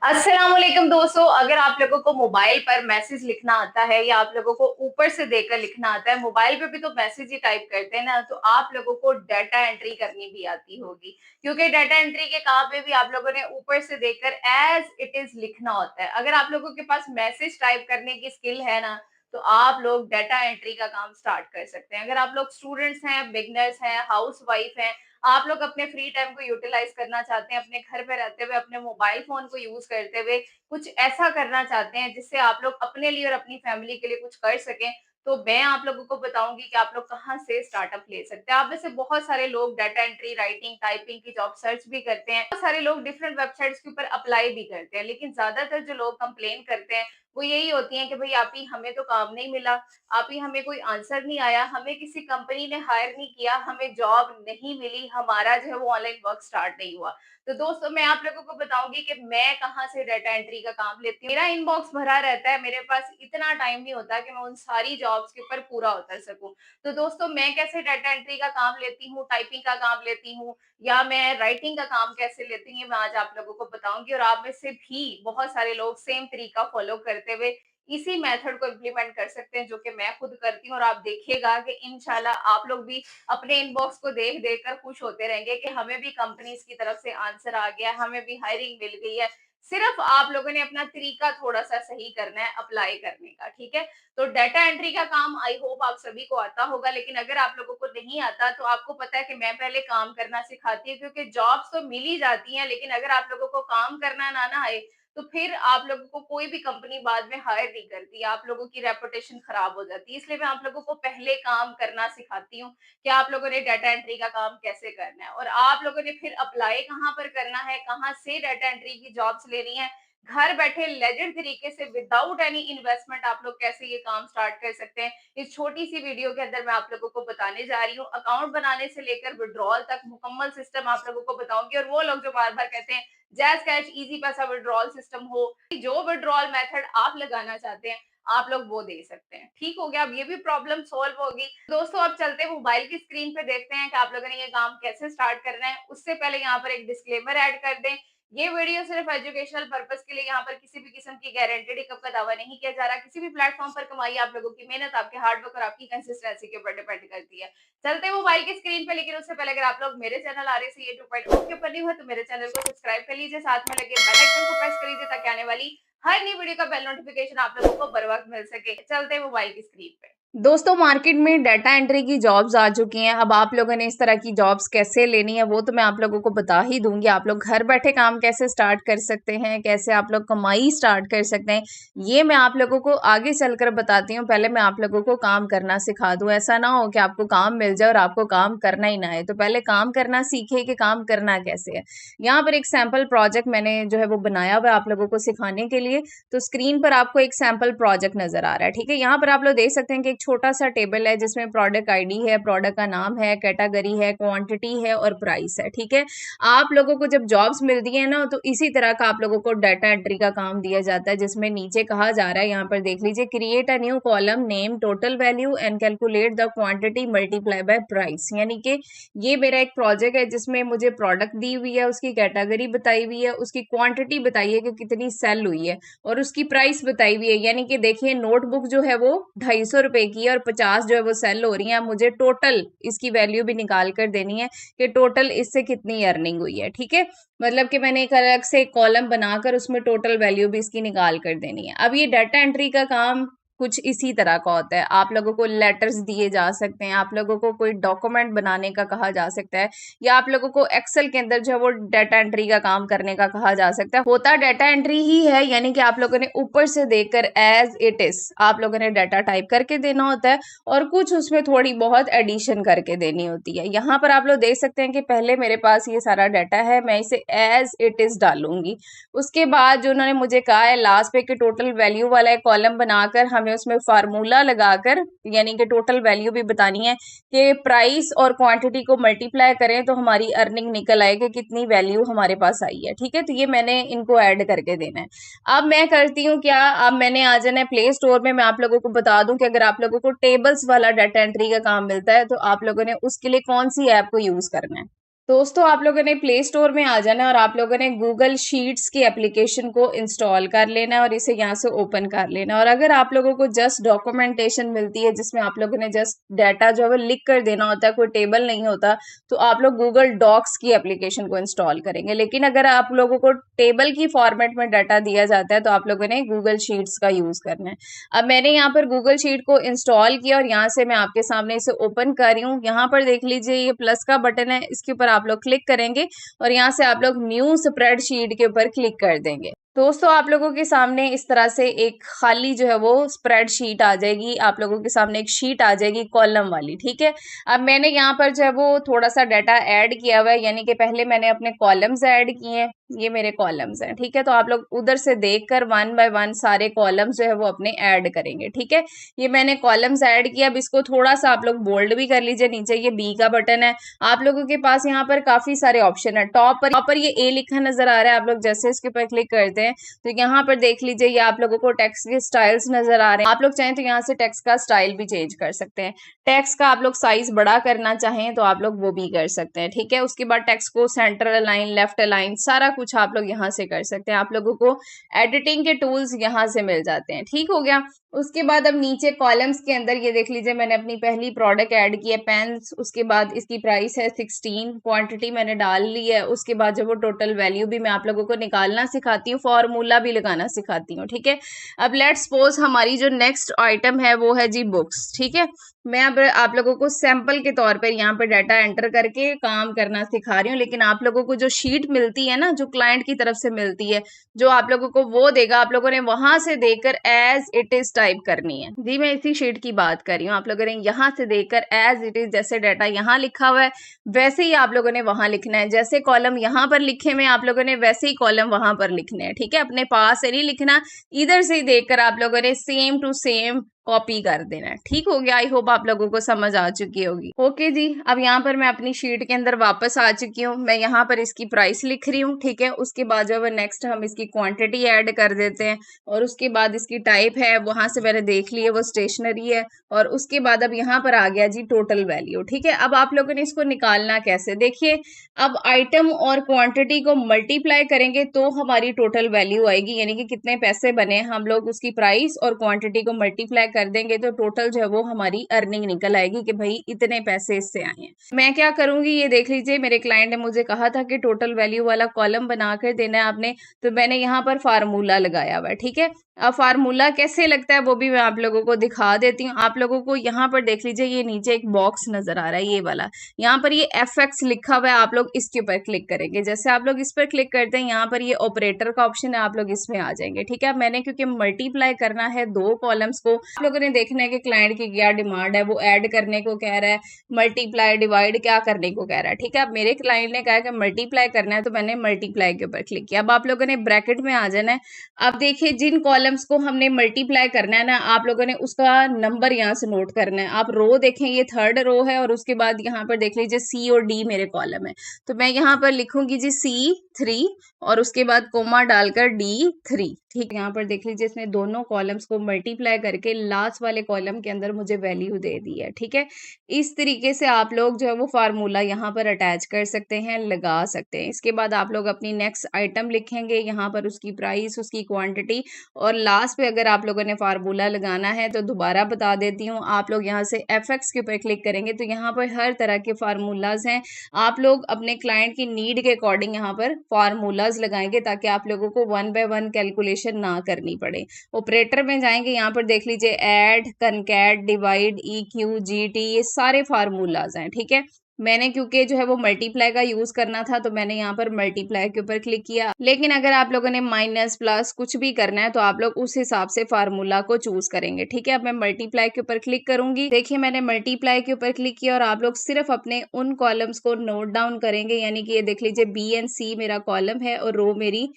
अस्सलाम वालेकुम दोस्तों, अगर आप लोगों को मोबाइल पर मैसेज लिखना आता है या आप लोगों को ऊपर से देखकर लिखना आता है, मोबाइल पे भी तो मैसेज ही टाइप करते हैं ना, तो आप लोगों को डाटा एंट्री करनी भी आती होगी। क्योंकि डाटा एंट्री के काम में भी आप लोगों ने ऊपर से देखकर एज इट इज लिखना होता है। अगर आप लोगों के पास मैसेज टाइप करने की स्किल है ना, तो आप लोग डाटा एंट्री का काम स्टार्ट कर सकते हैं। अगर आप लोग स्टूडेंट्स हैं, बिगनर्स हैं, हाउस वाइफ हैं, आप लोग अपने फ्री टाइम को यूटिलाइज करना चाहते हैं, अपने घर पे रहते हुए अपने मोबाइल फोन को यूज करते हुए कुछ ऐसा करना चाहते हैं जिससे आप लोग अपने लिए और अपनी फैमिली के लिए कुछ कर सकें, तो मैं आप लोगों को बताऊंगी कि आप लोग कहाँ से स्टार्टअप ले सकते हैं। आप में से बहुत सारे लोग डाटा एंट्री, राइटिंग, टाइपिंग की जॉब सर्च भी करते हैं। बहुत सारे लोग डिफरेंट वेबसाइट्स के ऊपर अप्लाई भी करते हैं, लेकिन ज्यादातर जो लोग कंप्लेन करते हैं वो यही होती है कि भाई आप ही हमें तो काम नहीं मिला, आप ही हमें कोई आंसर नहीं आया, हमें किसी कंपनी ने हायर नहीं किया, हमें जॉब नहीं मिली, हमारा जो है वो ऑनलाइन वर्क स्टार्ट नहीं हुआ। तो दोस्तों मैं आप लोगों को बताऊंगी कि मैं कहाँ से डाटा एंट्री का काम लेती हूँ। मेरा इनबॉक्स भरा रहता है, मेरे पास इतना टाइम नहीं होता कि मैं उन सारी जॉब्स के ऊपर पूरा उतर सकूं। तो दोस्तों मैं कैसे डाटा एंट्री का काम लेती हूँ, टाइपिंग का काम लेती हूँ या मैं राइटिंग का काम कैसे लेती हूँ, मैं आज आप लोगों को बताऊंगी। और आप में से भी बहुत सारे लोग सेम तरीका फॉलो करते हुए इसी मेथड को इम्प्लीमेंट कर सकते हैं जो कि मैं खुद करती हूँ। और आप देखिएगा कि इंशाल्लाह आप लोग भी अपने इनबॉक्स को देख देख कर खुश होते रहेंगे कि हमें भी कंपनीज की तरफ से आंसर आ गया, हमें भी हायरिंग मिल गई है। सिर्फ आप लोगों ने अपना तरीका थोड़ा सा सही करना है अप्लाई करने का, ठीक है। तो डाटा एंट्री का काम आई होप आप सभी को आता होगा, लेकिन अगर आप लोगों को नहीं आता तो आपको पता है कि मैं पहले काम करना सिखाती हूँ, क्योंकि जॉब्स तो मिल ही जाती हैं, लेकिन अगर आप लोगों को काम करना ना आए तो फिर आप लोगों को कोई भी कंपनी बाद में हायर नहीं करती, आप लोगों की रेपुटेशन खराब हो जाती है। इसलिए मैं आप लोगों को पहले काम करना सिखाती हूँ कि आप लोगों ने डाटा एंट्री का काम कैसे करना है और आप लोगों ने फिर अप्लाई कहाँ पर करना है, कहाँ से डाटा एंट्री की जॉब्स लेनी है। घर बैठे लेजेंड तरीके से विदाउट एनी इन्वेस्टमेंट आप लोग कैसे ये काम स्टार्ट कर सकते हैं, इस छोटी सी वीडियो के अंदर मैं आप लोगों को बताने जा रही हूँ। अकाउंट बनाने से लेकर विड्रॉल तक मुकम्मल सिस्टम आप लोगों को बताऊंगी। और वो लोग जो बार बार कहते हैं जैज कैश इजी पैसा विड्रॉल सिस्टम हो, जो विड्रॉल मेथड आप लगाना चाहते हैं आप लोग वो दे सकते हैं। ठीक हो गया, अब ये भी प्रॉब्लम सोल्व होगी। दोस्तों अब चलते हैं मोबाइल की स्क्रीन पे, देखते हैं कि आप लोगों ने ये काम कैसे स्टार्ट करना है। उससे पहले यहाँ पर एक डिस्क्लेमर ऐड कर दें, ये वीडियो सिर्फ एजुकेशनल पर्पस के लिए, यहाँ पर किसी भी किस्म की गारंटेड इनकम का दावा नहीं किया जा रहा। किसी भी प्लेटफॉर्म पर कमाई आप लोगों की मेहनत, आपके हार्डवर्क और आपकी कंसिस्टेंसी के ऊपर डिपेंड करती है। चलते हैं मोबाइल की स्क्रीन पे, लेकिन उससे पहले अगर आप लोग मेरे चैनल आर से ये 2.0 के ऊपर नहीं हुआ तो मेरे चैनल को सब्सक्राइब कर लीजिए, साथ में लगे बेल आइकन को प्रेस कर लीजिए ताकि आने वाली हर नई वीडियो का बेल नोटिफिकेशन आप लोगों को बर वक्त मिल सके। चलते हैं मोबाइल की स्क्रीन पे। दोस्तों मार्केट में डाटा एंट्री की जॉब्स आ चुकी हैं। अब आप लोगों ने इस तरह की जॉब्स कैसे लेनी है वो तो मैं आप लोगों को बता ही दूंगी। आप लोग घर बैठे काम कैसे स्टार्ट कर सकते हैं, कैसे आप लोग कमाई स्टार्ट कर सकते हैं, ये मैं आप लोगों को आगे चलकर बताती हूँ। पहले मैं आप लोगों को काम करना सिखा दूं। ऐसा ना हो कि आपको काम मिल जाए और आपको काम करना ही ना है। तो पहले काम करना सीखे कि काम करना कैसे है। यहाँ पर एक सैम्पल प्रोजेक्ट मैंने जो है वो बनाया हुआ है आप लोगों को सिखाने के लिए। तो स्क्रीन पर आपको एक सैम्पल प्रोजेक्ट नजर आ रहा है, ठीक है। यहाँ पर आप लोग देख सकते हैं कि एक छोटा सा टेबल है जिसमें प्रोडक्ट आईडी है, प्रोडक्ट का नाम है, कैटेगरी है, क्वांटिटी है और प्राइस है, ठीक है। आप लोगों को जब जॉब्स मिलती है ना तो इसी तरह का आप लोगों को डाटा एंट्री का काम दिया जाता है, जिसमें नीचे कहा जा रहा है, यहाँ पर देख लीजिए, create a new column name total value and calculate the quantity multiply by price. यानी कि ये मेरा एक प्रोजेक्ट है जिसमें मुझे प्रोडक्ट दी हुई है, उसकी कैटेगरी बताई हुई है, उसकी क्वांटिटी बताई है कि कितनी सेल हुई है और उसकी प्राइस बताई हुई है। यानी कि देखिए नोटबुक जो है वो 250 रुपए की है और 50 जो है वो सेल हो रही है। मुझे टोटल इसकी वैल्यू भी निकाल कर देनी है कि टोटल इससे कितनी अर्निंग हुई है, ठीक है। मतलब कि मैंने एक अलग से कॉलम बनाकर उसमें टोटल वैल्यू भी इसकी निकाल कर देनी है। अब ये डाटा एंट्री का काम कुछ इसी तरह का होता है। आप लोगों को लेटर्स दिए जा सकते हैं, आप लोगों को कोई डॉक्यूमेंट बनाने का कहा जा सकता है, या आप लोगों को एक्सेल के अंदर जो है वो डाटा एंट्री का काम करने का कहा जा सकता है। होता डाटा एंट्री ही है, यानी कि आप लोगों ने ऊपर से देखकर एज इट इज आप लोगों ने डाटा टाइप करके देना होता है और कुछ उसमें थोड़ी बहुत एडिशन करके देनी होती है। यहाँ पर आप लोग देख सकते हैं कि पहले मेरे पास ये सारा डाटा है, मैं इसे एज इट इज डालूंगी। उसके बाद जो उन्होंने मुझे कहा है लास्ट पे कि टोटल वैल्यू वाला एक कॉलम बनाकर हमें उसमें फार्मूला लगाकर, यानी कि टोटल वैल्यू भी बतानी है कि प्राइस और क्वांटिटी को मल्टीप्लाई करें तो हमारी अर्निंग निकल आए कि कितनी वैल्यू हमारे पास आई है, ठीक है। तो ये मैंने इनको ऐड करके देना है। अब मैं करती हूँ क्या, अब मैंने आ जाना है प्ले स्टोर में। मैं आप लोगों को बता दूं कि अगर आप लोगों को टेबल्स वाला डाटा एंट्री का काम मिलता है तो आप लोगों ने उसके लिए कौन सी ऐप को यूज करना है। दोस्तों आप लोगों ने प्ले स्टोर में आ जाना है और आप लोगों ने गूगल शीट्स की एप्लीकेशन को इंस्टॉल कर लेना है और इसे यहाँ से ओपन कर लेना है। और अगर आप लोगों को जस्ट डॉक्यूमेंटेशन मिलती है जिसमें आप लोगों ने जस्ट डाटा जो है वो लिख कर देना होता है, कोई टेबल नहीं होता, तो आप लोग गूगल डॉक्स की एप्लीकेशन को इंस्टॉल करेंगे। लेकिन अगर आप लोगों को टेबल की फॉर्मेट में डाटा दिया जाता है तो आप लोगों ने गूगल शीट्स का यूज करना है। अब मैंने यहाँ पर गूगल शीट को इंस्टॉल किया और यहाँ से मैं आपके सामने इसे ओपन कर रही हूँ। यहाँ पर देख लीजिए ये प्लस का बटन है, इसके ऊपर आप लोग क्लिक करेंगे और यहाँ से आप लोग न्यू स्प्रेडशीट के ऊपर क्लिक कर देंगे। दोस्तों आप लोगों के सामने इस तरह से एक खाली जो है वो स्प्रेडशीट आ जाएगी, आप लोगों के सामने एक शीट आ जाएगी कॉलम वाली, ठीक है। अब मैंने यहाँ पर जो है वो थोड़ा सा डाटा ऐड किया हुआ है, यानी कि पहले मैंने अपने कॉलम्स ऐड किए हैं, ये मेरे कॉलम्स हैं, ठीक है। तो आप लोग उधर से देखकर वन बाय वन सारे कॉलम्स जो है वो अपने ऐड करेंगे, ठीक है। ये मैंने कॉलम्स ऐड किया। अब इसको थोड़ा सा आप लोग बोल्ड भी कर लीजिए। नीचे ये बी का बटन है, आप लोगों के पास यहाँ पर काफी सारे ऑप्शन है। टॉप पर ये ए लिखा नजर आ रहा है, आप लोग जैसे इसके ऊपर क्लिक करते हैं तो यहाँ पर देख लीजिए ये आप लोगों को टेक्स्ट के स्टाइल्स नजर आ रहे हैं। आप लोग चाहें तो यहाँ से टेक्स्ट का स्टाइल भी चेंज कर सकते हैं। टेक्स्ट का आप लोग साइज बड़ा करना चाहें तो आप लोग वो भी कर सकते हैं, ठीक है। उसके बाद टेक्स्ट को सेंटर अलाइन, लेफ्ट अलाइन, सारा कुछ आप लोग यहाँ से कर सकते हैं। आप लोगों को एडिटिंग के टूल्स यहाँ से मिल जाते हैं, ठीक हो गया। उसके बाद अब नीचे कॉलम्स के अंदर ये देख लीजिए मैंने अपनी पहली प्रोडक्ट ऐड की है, पेन्स। उसके बाद इसकी प्राइस है 16, क्वांटिटी मैंने डाल ली है। उसके बाद जो वो टोटल वैल्यू भी मैं आप लोगों को निकालना सिखाती हूँ, फॉर्मूला भी लगाना सिखाती हूँ, ठीक है। अब लेट्स सपोज हमारी जो नेक्स्ट आइटम है वो है जी बुक्स, ठीक है। मैं अब आप लोगों को सैंपल के तौर पर यहाँ पर डाटा एंटर करके काम करना सिखा रही हूँ। लेकिन आप लोगों को जो शीट मिलती है ना, जो क्लाइंट की तरफ से मिलती है, जो आप लोगों को वो देगा, आप लोगों ने वहां से देखकर एज इट इज टाइप करनी है। जी मैं इसी शीट की बात कर रही हूँ। आप लोगों ने यहाँ से देखकर एज इट इज, जैसे डाटा यहाँ लिखा हुआ है वैसे ही आप लोगों ने वहां लिखना है। जैसे कॉलम यहाँ पर लिखे हुए आप लोगों ने वैसे ही कॉलम वहां पर लिखने हैं, ठीक है। अपने पास से नहीं लिखना, इधर से ही देखकर आप लोगों ने सेम टू सेम कॉपी कर देना है, ठीक हो गया। आई होप आप लोगों को समझ आ चुकी होगी। ओके जी, अब यहाँ पर मैं अपनी शीट के अंदर वापस आ चुकी हूँ। मैं यहाँ पर इसकी प्राइस लिख रही हूँ, ठीक है। उसके बाद जो है नेक्स्ट हम इसकी क्वांटिटी ऐड कर देते हैं और उसके बाद इसकी टाइप है, वहां से मैंने देख ली है वो स्टेशनरी है। और उसके बाद अब यहाँ पर आ गया जी टोटल वैल्यू, ठीक है। अब आप लोगों ने इसको निकालना कैसे, देखिए अब आइटम और क्वांटिटी को मल्टीप्लाई करेंगे तो हमारी टोटल वैल्यू आएगी, यानी कि कितने पैसे बने, हम लोग उसकी प्राइस और क्वांटिटी को मल्टीप्लाई कर देंगे तो टोटल जो है वो हमारी अर्निंग निकल आएगी कि भाई इतने पैसे इससे आए हैं। मैं क्या करूंगी, ये देख लीजिए मेरे क्लाइंट ने मुझे कहा था कि टोटल वैल्यू वाला कॉलम बनाकर देना है आपने, तो मैंने यहाँ पर फार्मूला लगाया हुआ है, ठीक है। अब फार्मूला कैसे लगता है वो भी मैं आप लोगों को दिखा देती हूँ। आप लोगों को यहाँ पर देख लीजिए ये नीचे एक बॉक्स नजर आ रहा है, ये वाला, यहाँ पर ये FX लिखा हुआ है, आप लोग इसके ऊपर क्लिक करेंगे। जैसे आप लोग इस पर क्लिक करते हैं यहाँ पर ये ऑपरेटर का ऑप्शन है, आप लोग इसमें आ जाएंगे, ठीक है। मैंने क्योंकि मल्टीप्लाई करना है दो कॉलम्स को, आप लोगों ने देखना है कि क्लाइंट की क्या डिमांड है, वो ऐड करने को कह रहा है, मल्टीप्लाई डिवाइड क्या करने को कह रहा है, ठीक है। अब मेरे क्लाइंट ने कहा कि मल्टीप्लाई करना है तो मैंने मल्टीप्लाई के ऊपर क्लिक किया। अब आप लोगों ने ब्रैकेट में आ जाना है। अब देखिए जिन कॉलम्स को हमने मल्टीप्लाई करना है ना, आप लोगों ने उसका नंबर यहाँ से नोट करना है। आप रो देखें, ये थर्ड रो है और उसके बाद यहाँ पर देख लीजिए C और D मेरे कॉलम है, तो मैं यहाँ पर लिखूंगी जी C3 और उसके बाद कोमा डालकर D3, ठीक। यहाँ पर देख लीजिए इसने दोनों कॉलम्स को मल्टीप्लाई करके लास्ट वाले कॉलम के अंदर मुझे वैल्यू दे दी है, ठीक है। इस तरीके से आप लोग जो है वो फार्मूला यहाँ पर अटैच कर सकते हैं, लगा सकते हैं। इसके बाद आप लोग अपनी नेक्स्ट आइटम लिखेंगे, यहाँ पर उसकी प्राइस, उसकी क्वांटिटी, और लास्ट पे अगर आप लोगों ने फार्मूला लगाना है तो दोबारा बता देती हूँ, आप लोग यहाँ से FX के ऊपर क्लिक करेंगे तो यहाँ पर हर तरह के फार्मूलाज हैं। आप लोग अपने क्लाइंट की नीड के अकॉर्डिंग यहाँ पर फार्मूलाज लगाएंगे ताकि आप लोगों को 1 बाय 1 कैलकुलेशन ना करनी पड़े। ऑपरेटर में जाएंगे, यहाँ पर देख लीजिए ऐड, कनकैट, डिवाइड, EQ, GT, ये सारे फार्मूलाज हैं, ठीक है। मैंने क्योंकि जो है वो मल्टीप्लाई का यूज करना था तो मैंने यहाँ पर मल्टीप्लाई के ऊपर क्लिक किया। लेकिन अगर आप लोगों ने माइनस प्लस कुछ भी करना है तो आप लोग उस हिसाब से फार्मूला को चूज करेंगे, ठीक है। अब मैं मल्टीप्लाई के ऊपर क्लिक करूंगी। देखिए मैंने मल्टीप्लाई के ऊपर क्लिक किया और आप लोग सिर्फ अपने उन कॉलम्स को नोट डाउन करेंगे, यानी कि ये देख लीजिए B एंड C मेरा कॉलम है और रो मेरी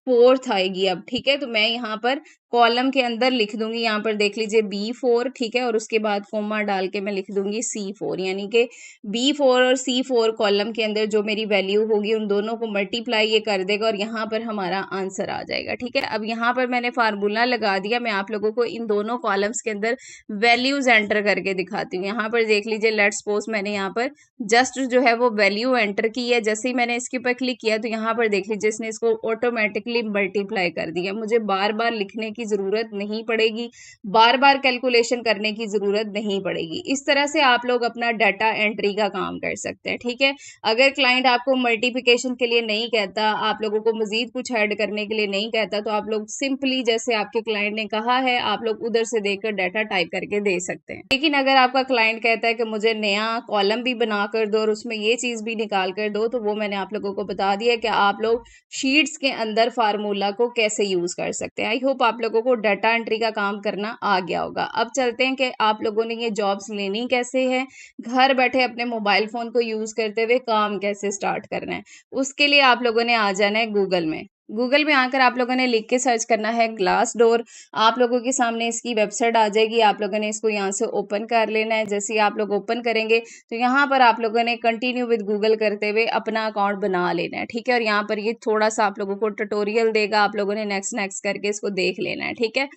4th आएगी अब, ठीक है? तो मैं यहाँ पर कॉलम के अंदर लिख दूँगी, यहाँ पर देख लीजिए B4, ठीक है? और उसके बाद कोमा डाल के मैं लिख दूँगी C4, यानी कि B4 और C4 कॉलम के अंदर जो मेरी वैल्यू होगी उन दोनों को मल्टीप्लाई ये कर देगा और यहाँ पर हमारा आंसर आ जाएगा, ठीक है? अब यहाँ पर मैंने फार्मूला लगा दिया, मैं आप लोगों को इन दोनों कॉलम्स के अंदर वैल्यूज़ एंटर करके दिखाती हूँ। यहाँ पर देख लीजिए, लेट्स सपोज मैंने यहाँ पर जस्ट जो है वो वैल्यू एंटर की है। जैसे ही मैंने इसके ऊपर क्लिक किया तो यहाँ पर देख लीजिए इसने इसको ऑटोमेटिकली मल्टीप्लाई कर दिया। मुझे बार बार लिखने की ज़रूरत नहीं पड़ेगी, बार बार कैलकुलेशन करने की ज़रूरत नहीं पड़ेगी। इस तरह से आप लोग अपना डाटा एंट्री का काम कर सकते हैं, ठीक है? अगर क्लाइंट आपको मल्टीप्लिकेशन के लिए नहीं कहता, आप लोगों को मजीद कुछ ऐड करने के लिए नहीं कहता, तो आप लोग सिंपली जैसे आपके क्लाइंट ने कहा है आप लोग उधर से देखकर डाटा टाइप करके दे सकते हैं। लेकिन अगर आपका क्लाइंट कहता है कि मुझे नया कॉलम भी बना कर दो और उसमें ये चीज़ भी निकाल कर दो, तो वो मैंने आप लोगों को बता दिया कि आप लोग शीट्स के अंदर फार्मूला को कैसे यूज़ कर सकते हैं। आई होप आप लोगों को डाटा एंट्री का काम करना आ गया होगा। अब चलते हैं कि आप लोगों ने ये जॉब्स लेनी कैसे है, घर बैठे अपने मोबाइल फ़ोन को यूज़ करते हुए काम कैसे स्टार्ट करना है। उसके लिए आप लोगों ने आ जाना है गूगल में। गूगल में आकर आप लोगों ने लिख के सर्च करना है ग्लासडोर। आप लोगों के सामने इसकी वेबसाइट आ जाएगी, आप लोगों ने इसको यहाँ से ओपन कर लेना है। जैसे ही आप लोग ओपन करेंगे तो यहाँ पर आप लोगों ने कंटिन्यू विद गूगल करते हुए अपना अकाउंट बना लेना है, ठीक है? और यहाँ पर ये थोड़ा सा आप लोगों को ट्यूटोरियल देगा, आप लोगों ने नेक्स्ट नेक्स्ट करके इसको देख लेना है, ठीक है?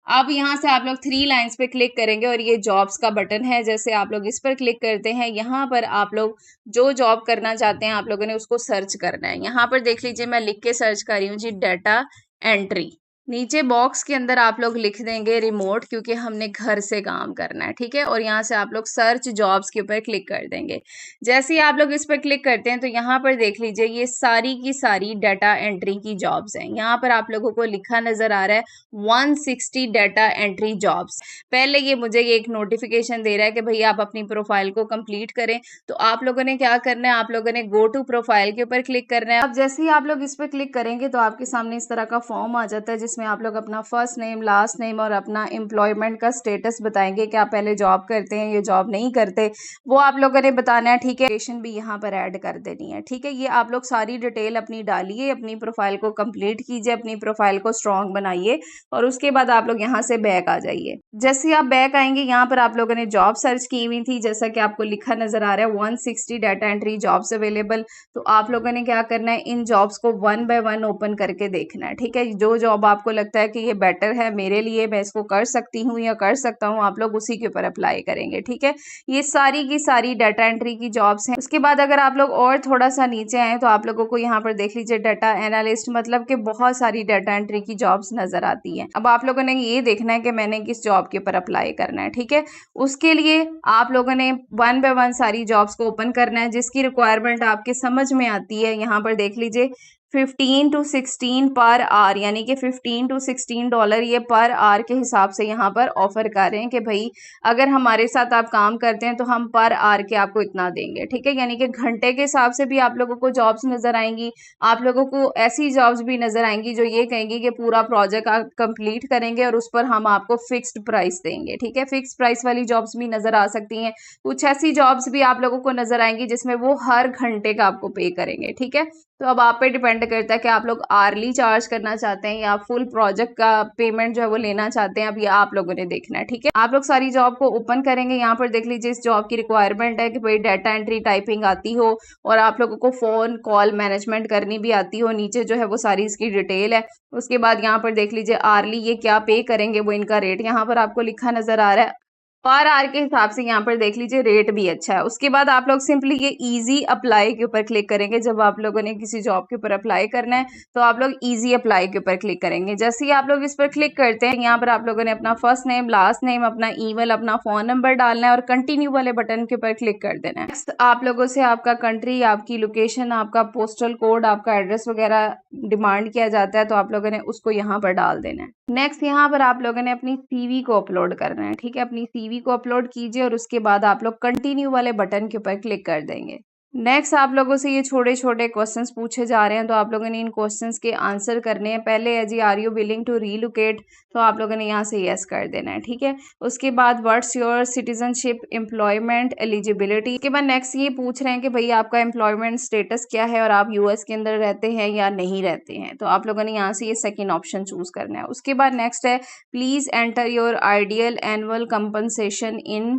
अब यहाँ से आप लोग 3 लाइन्स पे क्लिक करेंगे और ये जॉब्स का बटन है। जैसे आप लोग इस पर क्लिक करते हैं, यहाँ पर आप लोग जो जॉब करना चाहते हैं आप लोगों ने उसको सर्च करना है। यहाँ पर देख लीजिए मैं लिख के सर्च कर रही हूँ जी, डाटा एंट्री। नीचे बॉक्स के अंदर आप लोग लिख देंगे रिमोट, क्योंकि हमने घर से काम करना है, ठीक है? और यहाँ से आप लोग सर्च जॉब्स के ऊपर क्लिक कर देंगे। जैसे ही आप लोग इस पर क्लिक करते हैं तो यहाँ पर देख लीजिए ये सारी की सारी डाटा एंट्री की जॉब्स हैं। यहाँ पर आप लोगों को लिखा नजर आ रहा है 160 डाटा एंट्री जॉब्स। पहले ये मुझे ये एक नोटिफिकेशन दे रहा है कि भाई आप अपनी प्रोफाइल को कंप्लीट करें। तो आप लोगों ने क्या करना है, आप लोगों ने गो टू प्रोफाइल के ऊपर क्लिक करना है। अब जैसे ही आप लोग इस पर क्लिक करेंगे तो आपके सामने इस तरह का फॉर्म आ जाता है, जिसमें आप लोग अपना फर्स्ट नेम, लास्ट नेम और अपना एम्प्लॉयमेंट का स्टेटस बताएंगे कि आप पहले जॉब करते हैं या जॉब नहीं करते, वो आप लोगों ने बताना है, ठीक है? लोकेशन भी यहाँ पर ऐड कर देनी है, ठीक है? ये आप लोग सारी डिटेल अपनी डालिए, अपनी प्रोफाइल को कंप्लीट कीजिए, अपनी प्रोफाइल को स्ट्रॉन्ग बनाइए और उसके बाद आप लोग यहाँ से बैक आ जाइए। जैसे आप बैक आएंगे यहाँ पर आप लोगों ने जॉब सर्च की हुई थी, जैसा कि आपको लिखा नजर आ रहा है 160 डाटा एंट्री जॉब्स अवेलेबल। तो आप लोगों ने क्या करना है, इन जॉब्स को 1 बाय 1 ओपन करके देखना है, ठीक है? जो जॉब आपको लगता है कि ये बेटर है मेरे लिए, मैं इसको कर सकती हूँ या कर सकता हूँ, आप लोग उसी के ऊपर अप्लाई करेंगे, ठीक है? ये सारी की सारी डाटा एंट्री की जॉब्स हैं। उसके बाद अगर आप लोग और थोड़ा सा नीचे आए तो आप लोगों को यहाँ पर देख लीजिए डाटा एनालिस्ट, मतलब कि बहुत सारी डाटा एंट्री की जॉब्स नजर आती हैं। अब आप लोगों ने ये देखना है कि मैंने किस जॉब के ऊपर अप्लाई करना है, ठीक है? उसके लिए आप लोगों ने 1 बाय 1 सारी जॉब्स को ओपन करना है, जिसकी रिक्वायरमेंट आपके समझ में आती है। यहाँ पर देख लीजिए 15 to 16 पर आवर, यानी कि 15 to 16 डॉलर ये पर आवर के हिसाब से यहाँ पर ऑफर कर रहे हैं कि भाई अगर हमारे साथ आप काम करते हैं तो हम पर आवर के आपको इतना देंगे, ठीक है? यानी कि घंटे के हिसाब से भी आप लोगों को जॉब्स नजर आएंगी। आप लोगों को ऐसी जॉब्स भी नजर आएंगी जो ये कहेंगी कि पूरा प्रोजेक्ट आप कंप्लीट करेंगे और उस पर हम आपको फिक्स्ड प्राइस देंगे, ठीक है? फिक्स प्राइस वाली जॉब्स भी नजर आ सकती हैं। कुछ ऐसी जॉब्स भी आप लोगों को नजर आएंगी जिसमें वो हर घंटे का आपको पे करेंगे, ठीक है? तो अब आप पे डिपेंड करता है कि आप लोग आर्ली चार्ज करना चाहते हैं या फुल प्रोजेक्ट का पेमेंट जो है वो लेना चाहते हैं। अब ये आप लोगों ने देखना है, ठीक है? आप लोग सारी जॉब को ओपन करेंगे, यहाँ पर देख लीजिए इस जॉब की रिक्वायरमेंट है कि भाई डाटा एंट्री टाइपिंग आती हो और आप लोगों को फोन कॉल मैनेजमेंट करनी भी आती हो। नीचे जो है वो सारी इसकी डिटेल है। उसके बाद यहाँ पर देख लीजिए आर्ली ये क्या पे करेंगे, वो इनका रेट यहाँ पर आपको लिखा नजर आ रहा है। पर आवर के हिसाब से यहाँ पर देख लीजिए रेट भी अच्छा है। उसके बाद आप लोग सिंपली ये इजी अप्लाई के ऊपर क्लिक करेंगे। जब आप लोगों ने किसी जॉब के ऊपर अप्लाई करना है तो आप लोग इजी अप्लाई के ऊपर क्लिक करेंगे। जैसे ही आप लोग इस पर क्लिक करते हैं, यहाँ पर आप लोगों ने अपना फर्स्ट नेम, लास्ट नेम, अपना ईमेल, अपना फोन नंबर डालना है और कंटिन्यू वाले बटन के ऊपर क्लिक कर देना है। नेक्स्ट आप लोगों से आपका कंट्री, आपकी लोकेशन, आपका पोस्टल कोड, आपका एड्रेस वगैरह डिमांड किया जाता है, तो आप लोगों ने उसको यहाँ पर डाल देना है। नेक्स्ट यहाँ पर आप लोगों ने अपनी सीवी को अपलोड करना है, ठीक है? अपनी सीवी को अपलोड कीजिए और उसके बाद आप लोग कंटिन्यू वाले बटन के ऊपर क्लिक कर देंगे। नेक्स्ट आप लोगों से ये छोटे-छोटे क्वेश्चंस पूछे जा रहे हैं, तो आप लोगों ने इन क्वेश्चंस के आंसर करने हैं। पहले है जी, are you willing to relocate, तो आप लोगों ने यहाँ से यस कर देना है, ठीक है। उसके बाद what's your citizenship employment eligibility. उसके बाद नेक्स्ट ये पूछ रहे हैं कि भाई आपका एम्प्लॉयमेंट स्टेटस क्या है और आप यूएस के अंदर रहते हैं या नहीं रहते हैं, तो आप लोगों ने यहाँ से ये सेकेंड ऑप्शन चूज करना है। उसके बाद नेक्स्ट है, please enter your ideal annual compensation in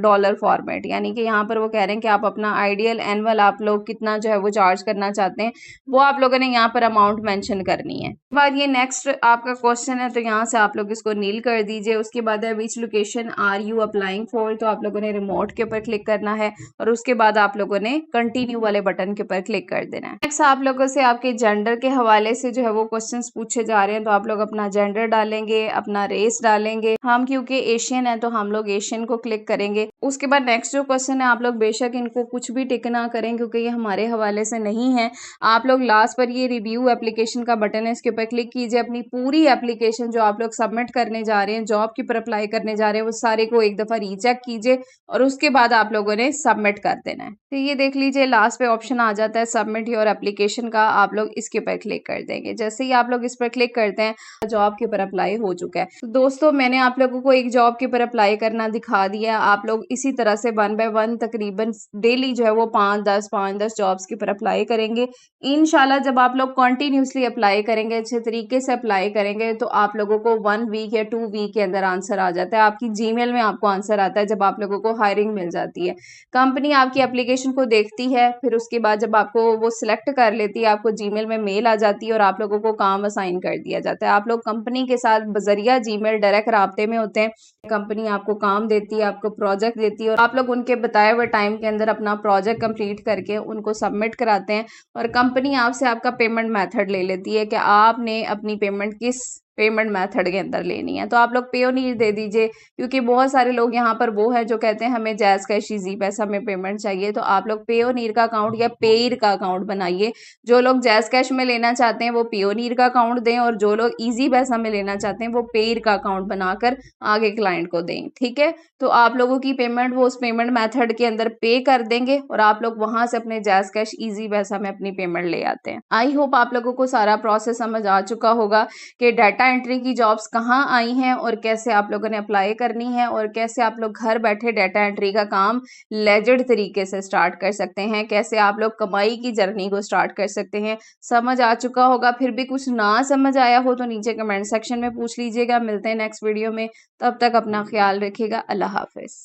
dollar format, यानी कि यहाँ पर वो कह रहे हैं कि आप अपना आइडियल एनुअल आप लोग कितना जो है वो चार्ज करना चाहते हैं, वो आप लोगों ने यहाँ पर अमाउंट मेंशन करनी है। उसके बाद ये नेक्स्ट आपका क्वेश्चन है, तो यहाँ से आप लोग इसको नील कर दीजिए। उसके बाद है which location are you applying for, तो आप लोगों ने रिमोट के ऊपर क्लिक करना है और उसके बाद आप लोगों ने कंटिन्यू वाले बटन के ऊपर क्लिक कर देना है। नेक्स्ट आप लोगों से आपके जेंडर के हवाले से जो है वो क्वेश्चंस पूछे जा रहे हैं, तो आप लोग अपना जेंडर डालेंगे, अपना रेस डालेंगे। हम क्योंकि एशियन है तो हम लोग एशियन को क्लिक करेंगे। उसके बाद नेक्स्ट जो क्वेश्चन है, आप लोग बेशक इनको कुछ भी टिक ना करें क्योंकि ये हमारे हवाले से नहीं है। आप लोग लास्ट पर ये रिव्यू एप्लीकेशन का बटन है, इसके ऊपर क्लिक कीजिए। अपनी पूरी एप्लीकेशन जो आप लोग सबमिट करने जा रहे हैं, जॉब के ऊपर अप्लाई करने जा रहे हैं, वो सारे को एक दफ़ा रीचेक कीजिए और उसके बाद आप लोगों ने सबमिट कर देना है। तो ये देख लीजिए लास्ट पे ऑप्शन आ जाता है सबमिट योर एप्लीकेशन का, आप लोग इसके ऊपर क्लिक कर देंगे। जैसे ही आप लोग इस पर क्लिक करते हैं, जॉब के ऊपर अप्लाई हो चुका है। तो दोस्तों मैंने आप लोगों को एक जॉब के ऊपर अप्लाई करना दिखा दिया। आप लोग इसी तरह से 1 बाय 1 तकरीबन डेली जो है वो 5-10 जॉब्स के ऊपर अप्लाई करेंगे। इंशाल्लाह जब आप लोग कंटिन्यूसली अप्लाई करेंगे, अच्छे तरीके से अप्लाई करेंगे, तो आप लोगों को 1 वीक या 2 वीक के अंदर आंसर आ जाता है। आपकी जीमेल में आपको आंसर आता है जब आप लोगों को हायरिंग मिल जाती है। कंपनी आपकी एप्लीकेशन को देखती है, फिर उसके बाद जब आपको वो सिलेक्ट कर लेती है, आपको जीमेल में मेल आ जाती है और आप लोगों को काम असाइन कर दिया जाता है। आप लोग कंपनी के साथ बजरिया जीमेल डायरेक्ट राब्ते में होते हैं। कंपनी आपको काम देती है, आपको प्रोजेक्ट देती है और आप लोग उनके बताए हुए टाइम के अंदर अपना प्रोजेक्ट कंप्लीट करके उनको सबमिट कराते हैं और कंपनी आपसे आपका पेमेंट मेथड ले लेती है कि आपने अपनी पेमेंट किस पेमेंट मेथड के अंदर लेनी है। तो आप लोग पेयोनीर दे दीजिए, क्योंकि बहुत सारे लोग यहाँ पर वो है जो कहते हैं हमें जैज़ कैश इजी पैसा में पेमेंट चाहिए, तो आप लोग पेयोनीर का अकाउंट या पेयर का अकाउंट बनाइए। जो लोग जैज़ कैश में लेना चाहते हैं वो पेयोनीर का अकाउंट दें और जो लोग इजी पैसा में लेना चाहते हैं वो पेयर का अकाउंट बनाकर आगे क्लाइंट को दें, ठीक है। तो आप लोगों की पेमेंट वो उस पेमेंट मेथड के अंदर पे कर देंगे और आप लोग वहां से अपने जैज़ कैश इजी पैसा में अपनी पेमेंट ले आते हैं। आई होप आप लोगों को सारा प्रोसेस समझ आ चुका होगा कि डाटा एंट्री की जॉब्स कहाँ आई हैं और कैसे आप लोगों ने अप्लाई करनी है और कैसे आप लोग घर बैठे डाटा एंट्री का काम लेजिट तरीके से स्टार्ट कर सकते हैं, कैसे आप लोग कमाई की जर्नी को स्टार्ट कर सकते हैं। समझ आ चुका होगा। फिर भी कुछ ना समझ आया हो तो नीचे कमेंट सेक्शन में पूछ लीजिएगा। मिलते हैं नेक्स्ट वीडियो में, तब तक अपना ख्याल रखिएगा। अल्लाह हाफिज।